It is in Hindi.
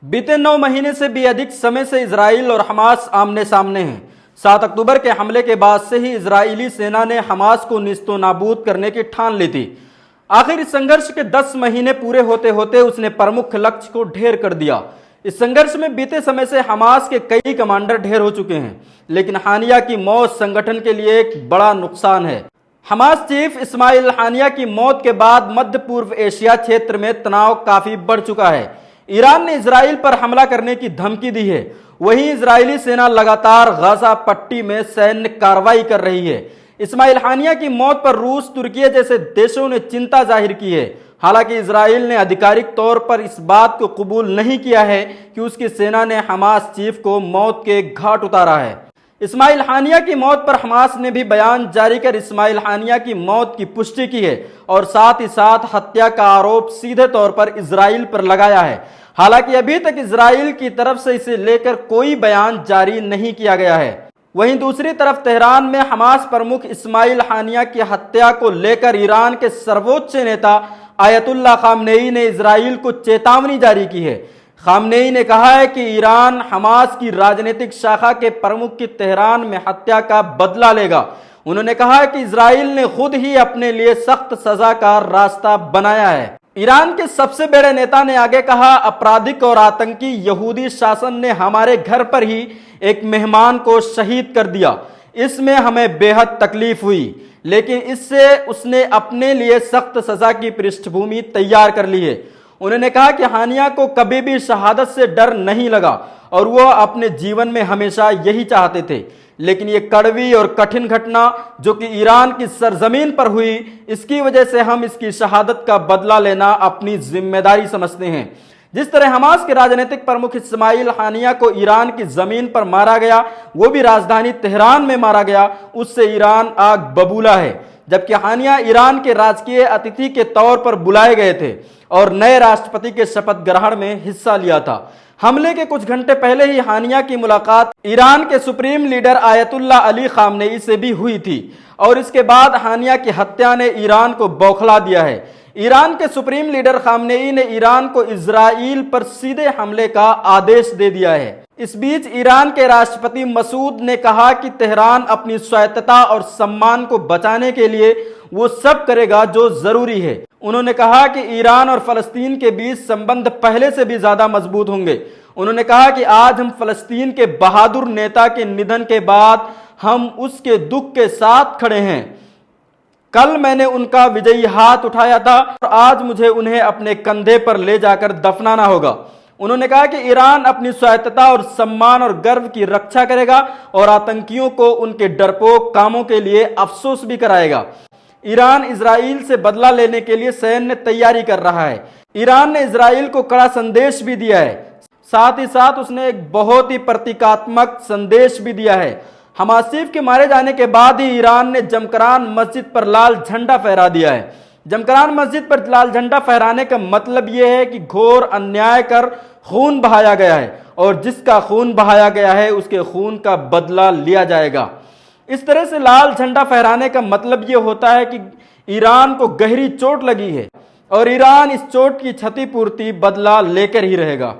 बीते 9 महीने से भी अधिक समय से इजराइल और हमास आमने सामने हैं। 7 अक्टूबर के हमले के बाद से ही इजरायली सेना ने हमास को निस्तो नाबूद करने की ठान ली थी। आखिर इस संघर्ष के 10 महीने पूरे होते होते उसने प्रमुख लक्ष्य को ढेर कर दिया। इस संघर्ष में बीते समय से हमास के कई कमांडर ढेर हो चुके हैं, लेकिन हानिया की मौत संगठन के लिए एक बड़ा नुकसान है। हमास चीफ इस्माइल हानिया की मौत के बाद मध्य पूर्व एशिया क्षेत्र में तनाव काफी बढ़ चुका है। ईरान ने इजराइल पर हमला करने की धमकी दी है। वहीं इजरायली सेना लगातार गाजा पट्टी में सैन्य कार्रवाई कर रही है। इस्माइल हानिया की मौत पर रूस, तुर्की जैसे देशों ने चिंता जाहिर की है। हालांकि इजराइल ने आधिकारिक तौर पर इस बात को कबूल नहीं किया है कि उसकी सेना ने हमास चीफ को मौत के घाट उतारा है। इस्माइल हानिया की मौत पर हमास ने भी बयान जारी कर इस्माइल हानिया की मौत की पुष्टि की है और साथ ही साथ हत्या का आरोप सीधे तौर पर इजराइल पर लगाया है। हालांकि अभी तक इजराइल की तरफ से इसे लेकर कोई बयान जारी नहीं किया गया है। वहीं दूसरी तरफ तेहरान में हमास प्रमुख इस्माइल हानिया की हत्या को लेकर ईरान के सर्वोच्च नेता आयतुल्लाह खामनेई ने इजराइल को चेतावनी जारी की है। खामनेई ने कहा है कि ईरान हमास की राजनीतिक शाखा के प्रमुख की तेहरान में हत्या का बदला लेगा। उन्होंने कहा है कि इजराइल ने खुद ही अपने लिए सख्त सजा का रास्ता बनाया है। ईरान के सबसे बड़े नेता ने आगे कहा, आपराधिक और आतंकी यहूदी शासन ने हमारे घर पर ही एक मेहमान को शहीद कर दिया। इसमें हमें बेहद तकलीफ हुई, लेकिन इससे उसने अपने लिए सख्त सजा की पृष्ठभूमि तैयार कर ली है। उन्होंने कहा कि हानिया को कभी भी शहादत से डर नहीं लगा और वो अपने जीवन में हमेशा यही चाहते थे। लेकिन ये कड़वी और कठिन घटना जो कि ईरान की सरजमीन पर हुई, इसकी वजह से हम इसकी शहादत का बदला लेना अपनी जिम्मेदारी समझते हैं। जिस तरह हमास के राजनीतिक प्रमुख इस्माइल हानिया को ईरान की जमीन पर मारा गया, वो भी राजधानी तेहरान में मारा गया, उससे ईरान आग बबूला है। जबकि हानिया ईरान के राजकीय अतिथि के तौर पर बुलाए गए थे और नए राष्ट्रपति के शपथ ग्रहण में हिस्सा लिया था। हमले के कुछ घंटे पहले ही हानिया की मुलाकात ईरान के supreme leader Ayatollah Ali Khamenei से भी हुई थी और इसके बाद हानिया की हत्या ने ईरान को बौखला दिया है। ईरान के सुप्रीम लीडर खामनेई ने ईरान को इजराइल पर सीधे हमले का आदेश दे दिया है। इस बीच ईरान के राष्ट्रपति मसूद ने कहा कि तेहरान अपनी स्वायत्तता और सम्मान को बचाने के लिए वो सब करेगा जो जरूरी है। उन्होंने कहा कि ईरान और फलस्तीन के बीच संबंध पहले से भी ज्यादा मजबूत होंगे। उन्होंने कहा कि आज हम फलस्तीन के बहादुर नेता के निधन के बाद हम उसके दुख के साथ खड़े हैं। कल मैंने उनका विजयी हाथ उठाया था और आज मुझे उन्हें अपने कंधे पर ले जाकर दफनाना होगा। उन्होंने कहा कि ईरान अपनी स्वायत्तता और सम्मान और गर्व की रक्षा करेगा और आतंकियों को उनके डरपोक कामों के लिए अफसोस भी कराएगा। ईरान इजराइल से बदला लेने के लिए सैन्य तैयारी कर रहा है। ईरान ने इजराइल को कड़ा संदेश भी दिया है, साथ ही साथ उसने एक बहुत ही प्रतीकात्मक संदेश भी दिया है। हमास चीफ के मारे जाने के बाद ही ईरान ने जमकरान मस्जिद पर लाल झंडा फहरा दिया है। जमकरान मस्जिद पर लाल झंडा फहराने का मतलब यह है कि घोर अन्याय कर खून बहाया गया है और जिसका खून बहाया गया है उसके खून का बदला लिया जाएगा। इस तरह से लाल झंडा फहराने का मतलब यह होता है कि ईरान को गहरी चोट लगी है और ईरान इस चोट की क्षतिपूर्ति बदला लेकर ही रहेगा।